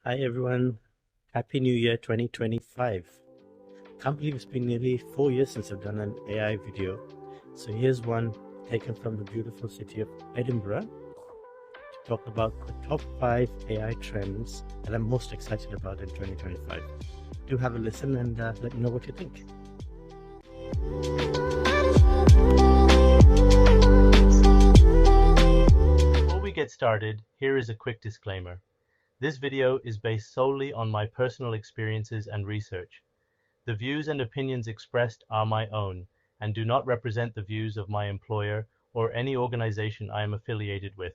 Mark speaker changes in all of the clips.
Speaker 1: Hi everyone, Happy New Year 2025. Can't believe it's been nearly 4 years since I've done an AI video. So here's one taken from the beautiful city of Edinburgh to talk about the top 5 AI trends that I'm most excited about in 2025. Do have a listen and let me know what you think. Before we get started, here is a quick disclaimer. This video is based solely on my personal experiences and research. The views and opinions expressed are my own and do not represent the views of my employer or any organization I am affiliated with.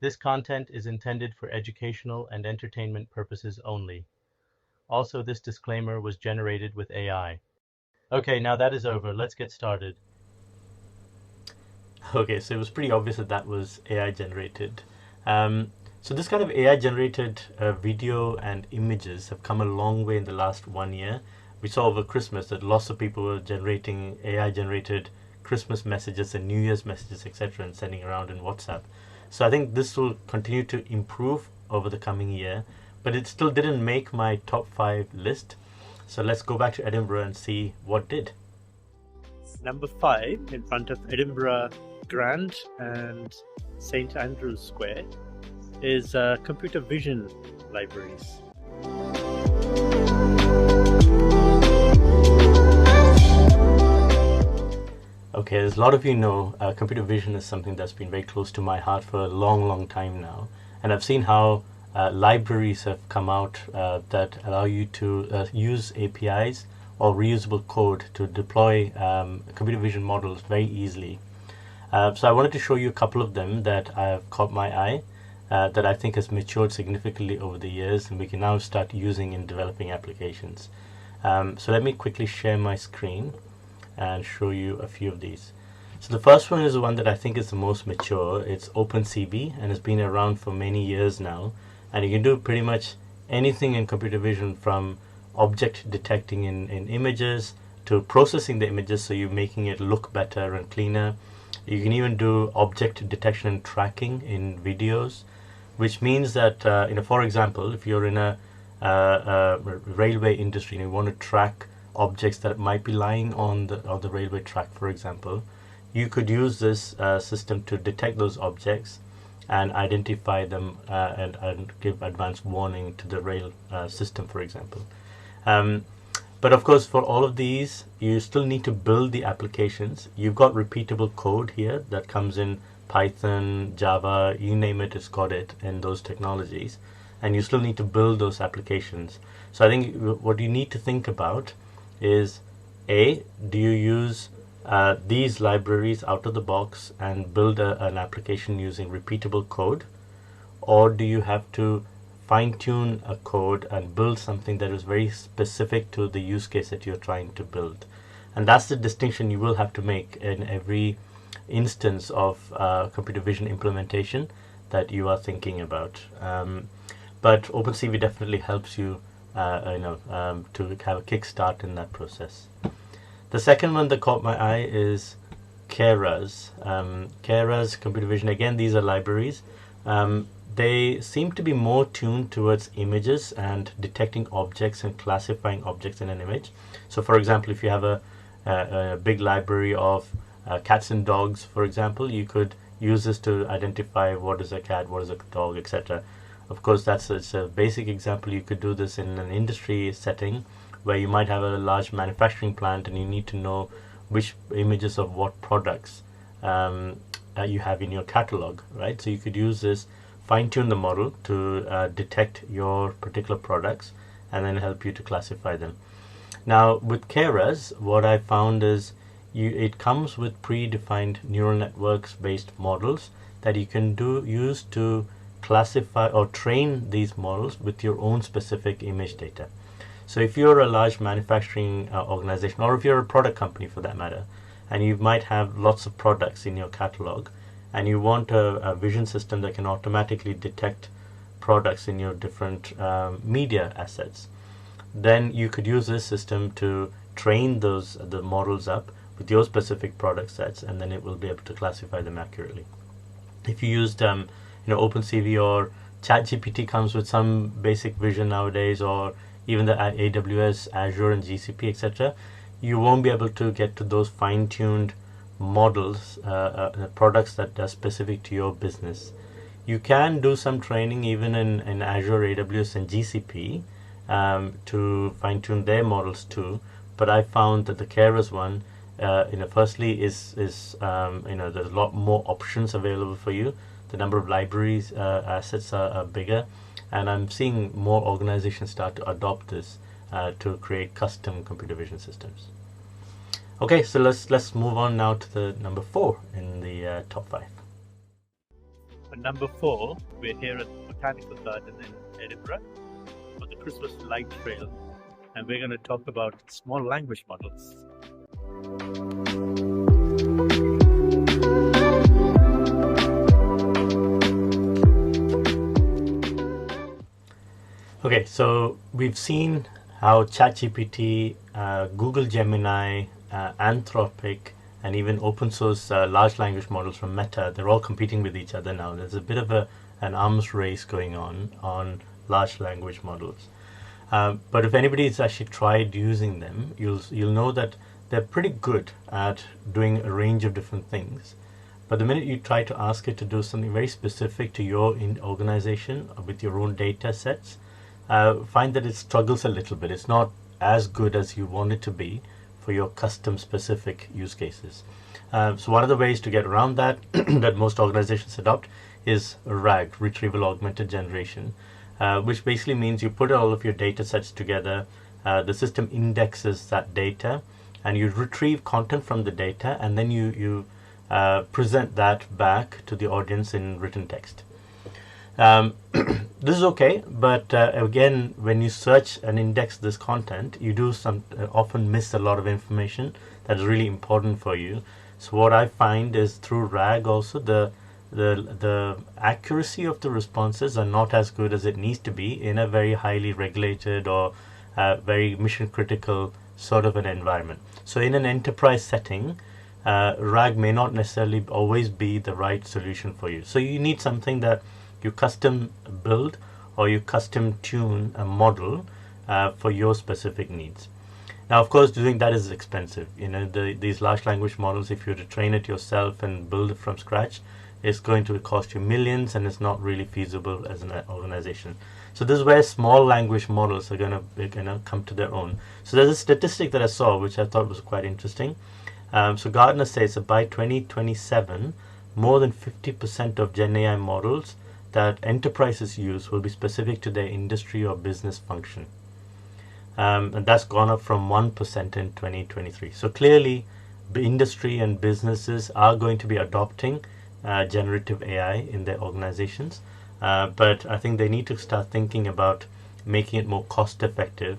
Speaker 1: This content is intended for educational and entertainment purposes only. Also, this disclaimer was generated with AI. Okay, now that is over. Let's get started. Okay, so it was pretty obvious that that was AI generated. So this kind of AI generated video and images have come a long way in the last 1 year. We saw over Christmas that lots of people were generating AI generated Christmas messages and New Year's messages, etc., and sending around in WhatsApp. So I think this will continue to improve over the coming year, but it still didn't make my top 5 list. So let's go back to Edinburgh and see what did. Number 5, in front of Edinburgh Grand and St. Andrew's Square, is computer vision libraries. Okay, as a lot of you know, computer vision is something that's been very close to my heart for a long time now. And I've seen how libraries have come out that allow you to use APIs or reusable code to deploy computer vision models very easily. So I wanted to show you a couple of them that have caught my eye, that I think has matured significantly over the years and we can now start using in developing applications. So let me quickly share my screen and show you a few of these. So the first one is the one that I think is the most mature. It's OpenCV and has been around for many years now, and you can do pretty much anything in computer vision, from object detecting in images to processing the images so you're making it look better and cleaner. You can even do object detection and tracking in videos, which means that for example, if you're in a railway industry and you want to track objects that might be lying on the railway track, for example, you could use this system to detect those objects and identify them and give advanced warning to the rail system, for example. But of course, for all of these, you still need to build the applications. You've got repeatable code here that comes in Python, Java, you name it, it's got it in those technologies. And you still need to build those applications. So I think what you need to think about is, A, do you use these libraries out of the box and build an application using repeatable code? Or do you have to fine-tune a code and build something that is very specific to the use case that you're trying to build? And that's the distinction you will have to make in every instance of computer vision implementation that you are thinking about. But OpenCV definitely helps you to have a kickstart in that process. The second one that caught my eye is Keras. Keras computer vision, again, these are libraries. They seem to be more tuned towards images and detecting objects and classifying objects in an image. So for example, if you have a big library of cats and dogs, for example, you could use this to identify what is a cat, what is a dog, etc. Of course, it's a basic example. You could do this in an industry setting where you might have a large manufacturing plant and you need to know which images of what products you have in your catalog, right? So you could use this, fine-tune the model to detect your particular products and then help you to classify them. Now with Keras, what I found is it comes with predefined neural networks based models that you can use to classify or train these models with your own specific image data. So if you're a large manufacturing organization, or if you're a product company for that matter, and you might have lots of products in your catalog, and you want a vision system that can automatically detect products in your different media assets, then you could use this system to train the models up with your specific product sets, and then it will be able to classify them accurately. If you used OpenCV or ChatGPT comes with some basic vision nowadays, or even the AWS, Azure, and GCP, etc., you won't be able to get to those fine-tuned models, products that are specific to your business. You can do some training even in Azure, AWS, and GCP to fine-tune their models too. But I found that the Keras one, firstly is there's a lot more options available for you. The number of libraries, assets are bigger, and I'm seeing more organizations start to adopt this to create custom computer vision systems. Okay, so let's move on now to the number 4 in the top 5.
Speaker 2: At number 4, we're here at the Botanical Garden in Edinburgh for the Christmas Light Trail, and we're going to talk about small language models.
Speaker 1: Okay, so we've seen how ChatGPT, Google Gemini, Anthropic, and even open source large language models from Meta, they're all competing with each other now. There's a bit of an arms race going on large language models. But if anybody's actually tried using them, you'll know that they're pretty good at doing a range of different things. But the minute you try to ask it to do something very specific to your organization with your own data sets, find that it struggles a little bit. It's not as good as you want it to be for your custom specific use cases. So one of the ways to get around that that most organizations adopt is RAG, Retrieval Augmented Generation, which basically means you put all of your data sets together, the system indexes that data, and you retrieve content from the data, and then you present that back to the audience in written text. This is okay, but again, when you search and index this content, you do often miss a lot of information that is really important for you. So what I find is through RAG also the accuracy of the responses are not as good as it needs to be in a very highly regulated or very mission critical sort of an environment. So in an enterprise setting, RAG may not necessarily always be the right solution for you. So you need something that you custom build or you custom tune a model for your specific needs. Now, of course, doing that is expensive. These large language models, if you were to train it yourself and build it from scratch, it's going to cost you millions, and it's not really feasible as an organization. So this is where small language models are going to come to their own. So there's a statistic that I saw which I thought was quite interesting. So Gartner says that by 2027, more than 50% of Gen AI models that enterprises use will be specific to their industry or business function. And that's gone up from 1% in 2023. So clearly, the industry and businesses are going to be adopting generative AI in their organizations. But I think they need to start thinking about making it more cost effective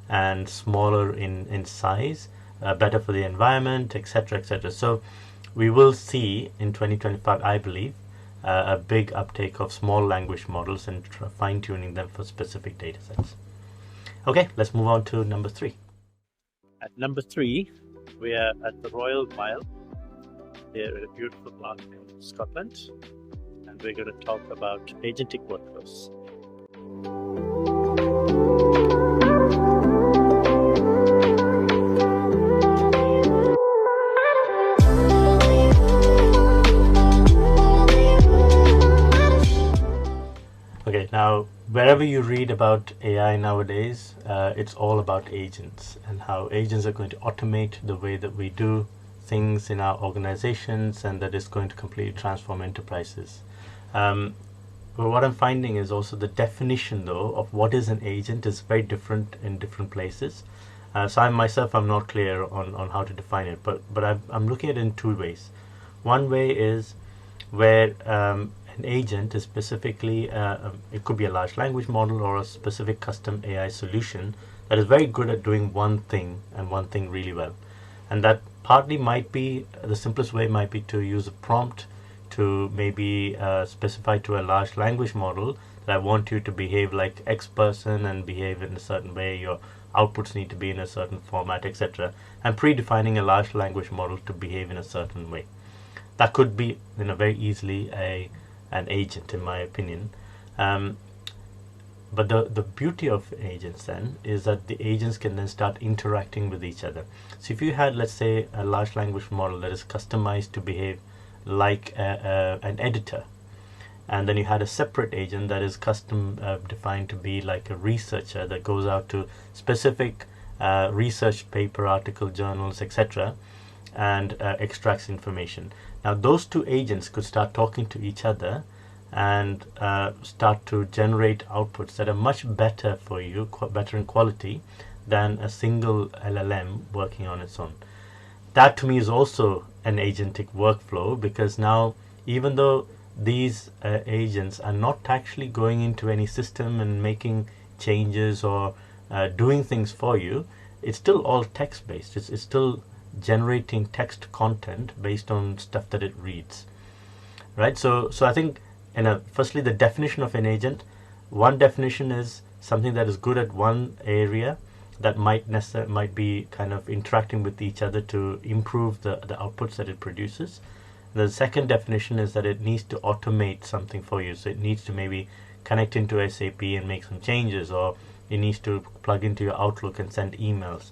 Speaker 1: and smaller in size, better for the environment, etc., etc. So we will see in 2025, I believe, a big uptake of small language models and fine-tuning them for specific data sets. Okay, let's move on to number 3.
Speaker 2: At number 3, we are at the Royal Mile here in a beautiful park in Scotland, and we're going to talk about agentic workflows.
Speaker 1: Okay, now wherever you read about AI nowadays, it's all about agents and how agents are going to automate the way that we do things in our organizations, and that is going to completely transform enterprises. But what I'm finding is also the definition, though, of what is an agent is very different in different places. So I'm not clear on how to define it, but I'm looking at it in 2 ways. One way is where an agent is specifically, it could be a large language model or a specific custom AI solution that is very good at doing one thing and one thing really well. And that partly might be, the simplest way might be to use a prompt to maybe specify to a large language model that I want you to behave like X person and behave in a certain way, your outputs need to be in a certain format, etc. And predefining a large language model to behave in a certain way. That could be very easily an agent, in my opinion. Um, but the beauty of agents then is that the agents can then start interacting with each other. So if you had, let's say, a large language model that is customized to behave like an editor, and then you had a separate agent that is custom defined to be like a researcher that goes out to specific research paper, article, journals, etc., and extracts information. Now those two agents could start talking to each other and start to generate outputs that are much better for you, better in quality than a single LLM working on its own. That to me is also an agentic workflow, because now, even though these agents are not actually going into any system and making changes or doing things for you, it's still all text based. It's still generating text content based on stuff that it reads, right? So I think, firstly, the definition of an agent. One definition is something that is good at one area that might be kind of interacting with each other to improve the outputs that it produces. The second definition is that it needs to automate something for you. So it needs to maybe connect into SAP and make some changes, or it needs to plug into your Outlook and send emails.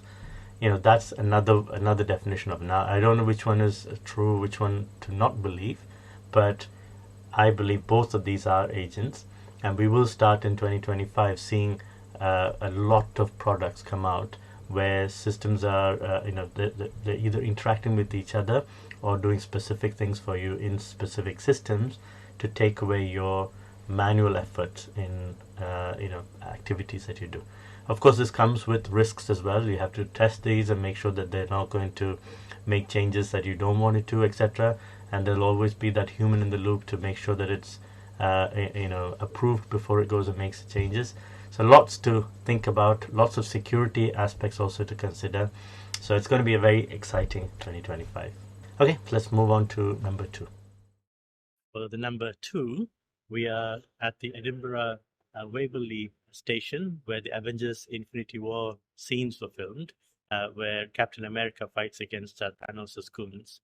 Speaker 1: That's another definition of it. Now, I don't know which one is true, which one to not believe, but I believe both of these are agents, and we will start in 2025 seeing a lot of products come out where systems are, they're either interacting with each other or doing specific things for you in specific systems to take away your manual effort in, activities that you do. Of course, this comes with risks as well. You have to test these and make sure that they're not going to make changes that you don't want it to, etc. And there'll always be that human in the loop to make sure that it's, approved before it goes and makes the changes. So lots to think about, lots of security aspects also to consider. So it's going to be a very exciting 2025. Okay, let's move on to number 2.
Speaker 2: For the number 2, we are at the Edinburgh Waverley station, where the Avengers Infinity War scenes were filmed, where Captain America fights against Thanos' goons.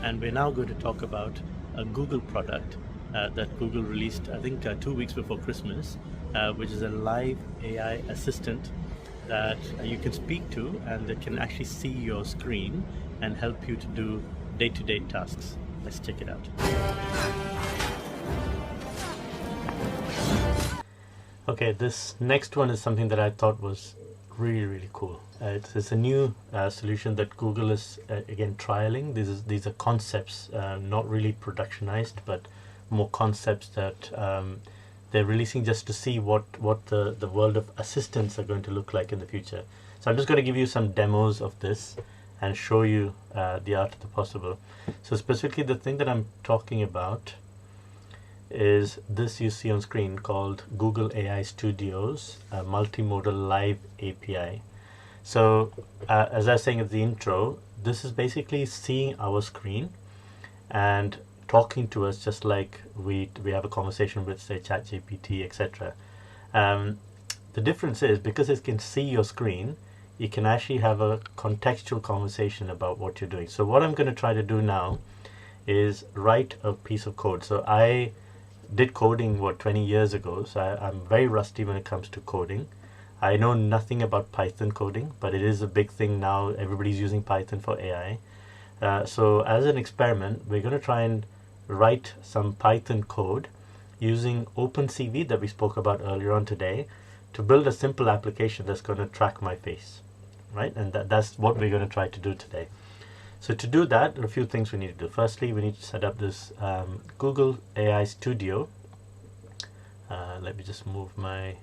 Speaker 2: And we're now going to talk about a Google product that Google released, I think, 2 weeks before Christmas, which is a live AI assistant that you can speak to and that can actually see your screen and help you to do day-to-day tasks. Let's check it out.
Speaker 1: Okay, this next one is something that I thought was really cool. It's a new solution that Google is again trialing. These are concepts, not really productionized, but more concepts that they're releasing just to see what the world of assistants are going to look like in the future. So I'm just going to give you some demos of this and show you the art of the possible. So specifically, the thing that I'm talking about is this you see on screen, called Google AI Studio's Multimodal Live API. So as I was saying at the intro, this is basically seeing our screen and talking to us just like we have a conversation with, say, ChatGPT, etc. The difference is, because it can see your screen, you can actually have a contextual conversation about what you're doing. So what I'm going to try to do now is write a piece of code. So I did coding 20 years ago, so I'm very rusty when it comes to coding. I know nothing about Python coding, but it is a big thing now. Everybody's using Python for AI. So as an experiment, we're going to try and write some Python code using OpenCV that we spoke about earlier on today to build a simple application that's going to track my face, right? And that's what we're going to try to do today. So to do that, there are a few things we need to do. Firstly, we need to set up this Google AI Studio. Let me just move my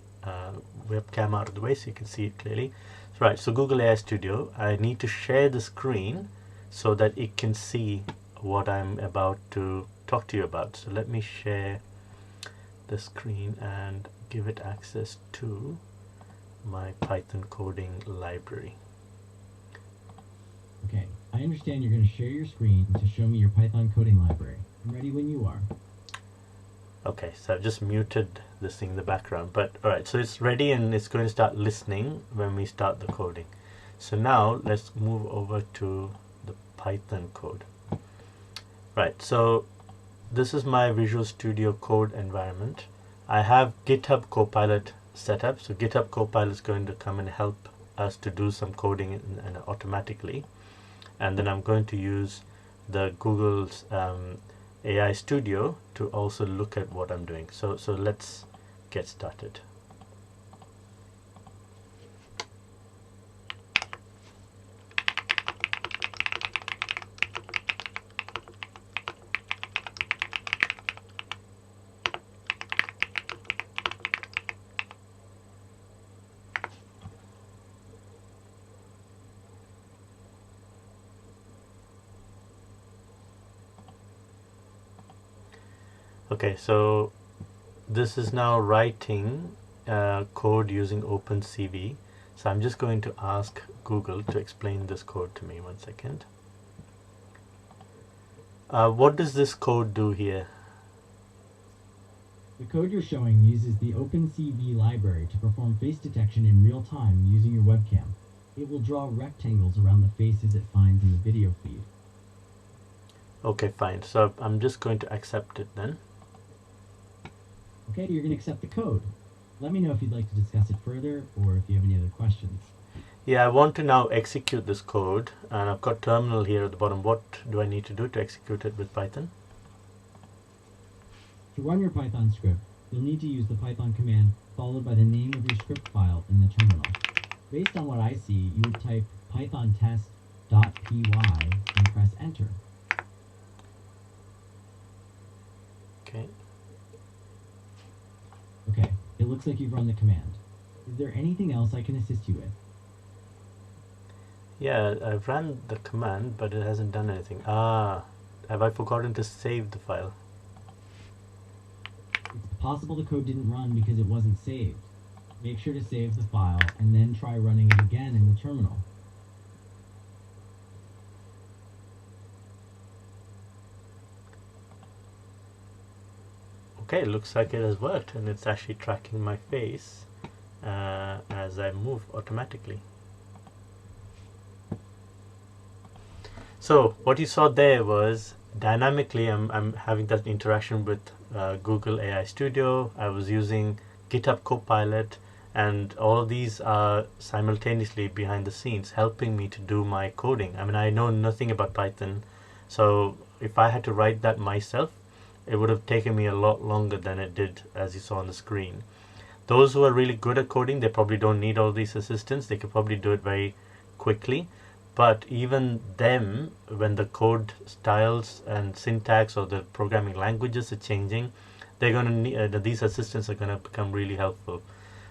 Speaker 1: webcam out of the way so you can see it clearly. Right, so Google AI Studio, I need to share the screen so that it can see what I'm about to talk to you about. So let me share the screen and give it access to my Python coding library.
Speaker 3: Okay, I understand you're going to share your screen to show me your Python coding library. I'm ready when you are.
Speaker 1: Okay, so I've just muted this thing in the background, but all right, so it's ready and it's going to start listening when we start the coding. So now let's move over to the Python code. Right, so this is my Visual Studio Code environment. I have GitHub Copilot set up, so GitHub Copilot is going to come and help us to do some coding automatically. And then I'm going to use the Google's AI Studio to also look at what I'm doing. So let's get started. Okay, so this is now writing code using OpenCV. So I'm just going to ask Google to explain this code to me. 1 second. What does this code do here?
Speaker 3: The code you're showing uses the OpenCV library to perform face detection in real time using your webcam. It will draw rectangles around the faces it finds in the video feed.
Speaker 1: Okay, fine. So I'm just going to accept it then.
Speaker 3: Okay, you're going to accept the code. Let me know if you'd like to discuss it further or if you have any other questions.
Speaker 1: Yeah, I want to now execute this code, and I've got terminal here at the bottom. What do I need to do to execute it with Python?
Speaker 3: To run your Python script, you'll need to use the Python command followed by the name of your script file in the terminal. Based on what I see, you would type python test.py and press enter.
Speaker 1: Okay.
Speaker 3: Okay, it looks like you've run the command. Is there anything else I can assist you with?
Speaker 1: Yeah, I've ran the command, but it hasn't done anything. Ah, have I forgotten to save the file?
Speaker 3: It's possible the code didn't run because it wasn't saved. Make sure to save the file and then try running it again in the terminal.
Speaker 1: Okay, looks like it has worked, and it's actually tracking my face as I move automatically. So what you saw there was dynamically I'm having that interaction with Google AI Studio. I was using GitHub Copilot, and all of these are simultaneously behind the scenes helping me to do my coding. I mean, I know nothing about Python, so if I had to write that myself, it would have taken me a lot longer than it did, as you saw on the screen. Those who are really good at coding, they probably don't need all these assistants. They could probably do it very quickly. But even them, when the code styles and syntax or the programming languages are changing, they're going to need, these assistants are going to become really helpful.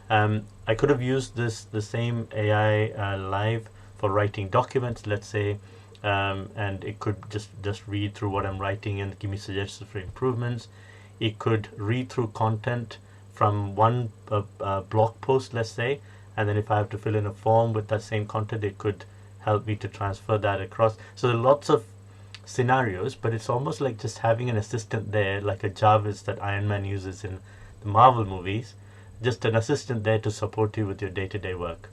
Speaker 1: I could have used the same AI live for writing documents, let's say, and it could just read through what I'm writing and give me suggestions for improvements. It could read through content from one blog post, let's say, and then if I have to fill in a form with that same content, it could help me to transfer that across. So there are lots of scenarios, but it's almost like just having an assistant there, like a Jarvis that Iron Man uses in the Marvel movies, just an assistant there to support you with your day-to-day work.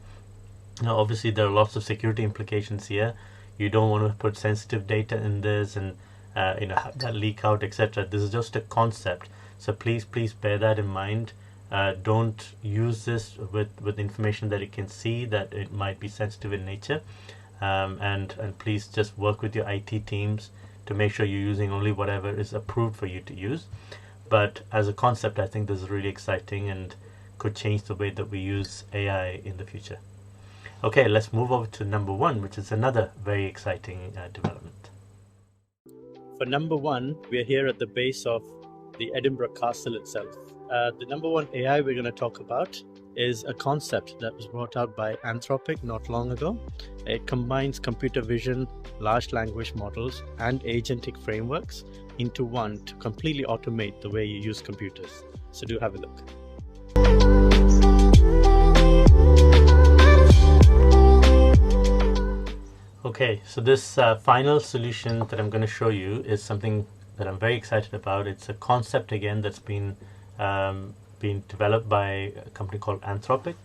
Speaker 1: Now, obviously, there are lots of security implications here. You don't want to put sensitive data in this and have that leak out, etc. This is just a concept, so please bear that in mind. Don't use this with information that you can see that it might be sensitive in nature, and please just work with your IT teams to make sure you're using only whatever is approved for you to use. But as a concept, I think this is really exciting and could change the way that we use AI in the future. Okay, let's move over to number one, which is another very exciting development.
Speaker 2: For number one, we're here at the base of the Edinburgh Castle itself. The number one AI we're going to talk about is a concept that was brought out by Anthropic not long ago. It combines computer vision, large language models, and agentic frameworks into one to completely automate the way you use computers. So do have a look.
Speaker 1: Okay, so this final solution that I'm going to show you is something that I'm very excited about. It's a concept again that's been developed by a company called Anthropic.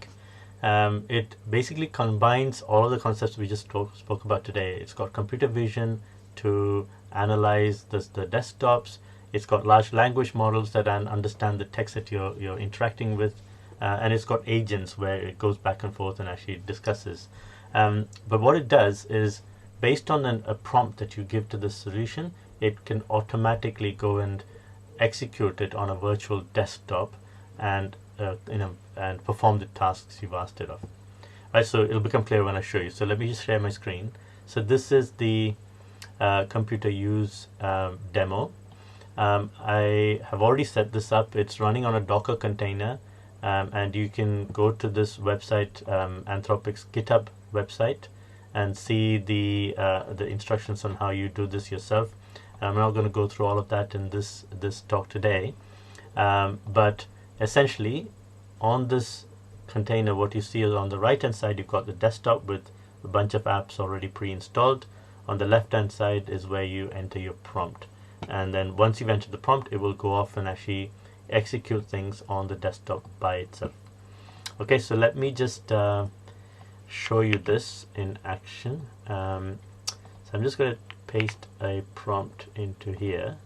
Speaker 1: It basically combines all of the concepts we just spoke about today. It's got computer vision to analyze the desktops. It's got large language models that understand the text that you're interacting with, and it's got agents where it goes back and forth and actually discusses. But what it does is, based on a prompt that you give to the solution, it can automatically go and execute it on a virtual desktop and and perform the tasks you've asked it of. Right, so it'll become clear when I show you. So let me just share my screen. So this is the computer use demo. I have already set this up. It's running on a Docker container, and you can go to this website, Anthropic's GitHub website, and see the instructions on how you do this yourself. I'm not going to go through all of that in this talk today, but essentially on this container, what you see is on the right hand side you've got the desktop with a bunch of apps already pre-installed. On the left hand side is where you enter your prompt, and then once you've entered the prompt, it will go off and actually execute things on the desktop by itself. Okay, so let me just show you this in action. So I'm just going to paste a prompt into here.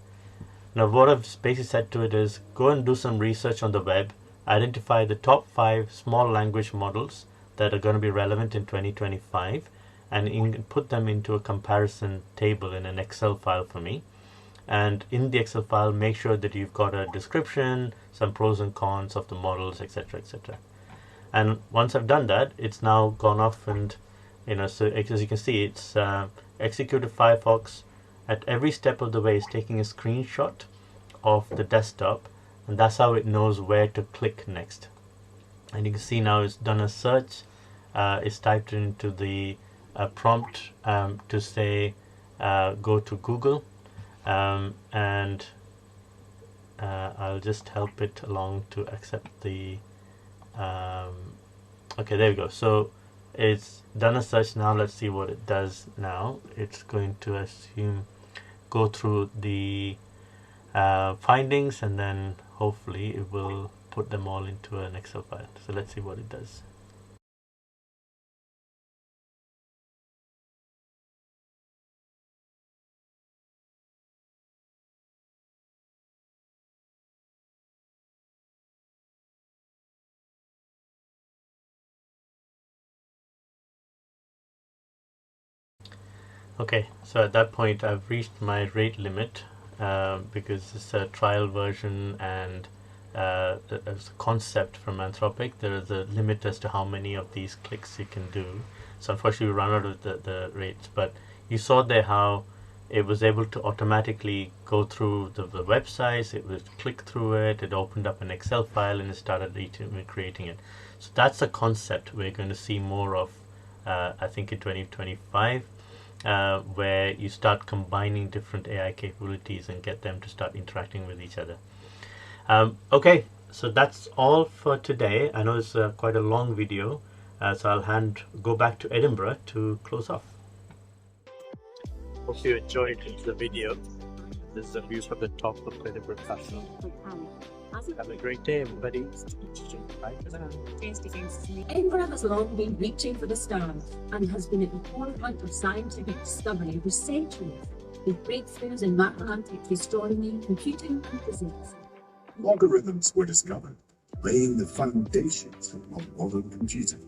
Speaker 1: Now what I've basically said to it is, go and do some research on the web, identify the top 5 small language models that are going to be relevant in 2025, and put them into a comparison table in an Excel file for me. And in the Excel file, make sure that you've got a description, some pros and cons of the models, etc., etc. And once I've done that, it's now gone off and, so as you can see, it's executed Firefox at every step of the way. Is taking a screenshot of the desktop, and that's how it knows where to click next. And you can see now it's done a search. It's typed into the prompt to say go to Google, and I'll just help it along to accept the okay, there we go. So it's done a search. Now let's see what it does now. It's going to go through the findings, and then hopefully it will put them all into an Excel file. So let's see what it does. Okay, so at that point I've reached my rate limit because it's a trial version, and as a concept from Anthropic, there is a limit as to how many of these clicks you can do. So unfortunately we run out of the rates, but you saw there how it was able to automatically go through the websites. It would click through it, it opened up an Excel file, and it started creating it. So that's a concept we're going to see more of, I think, in 2025. Where you start combining different AI capabilities and get them to start interacting with each other. Okay, so that's all for today. I know it's quite a long video, so I'll go back to Edinburgh to close off. Hope you enjoyed the video. This is a view from the top of Edinburgh Castle. Have a great day, everybody. Bye for now.
Speaker 4: Edinburgh has long been reaching for the stars and has been at the forefront of scientific discovery for centuries, with breakthroughs in mathematics, astronomy, computing, and physics.
Speaker 5: Logarithms were discovered, laying the foundations of modern computing.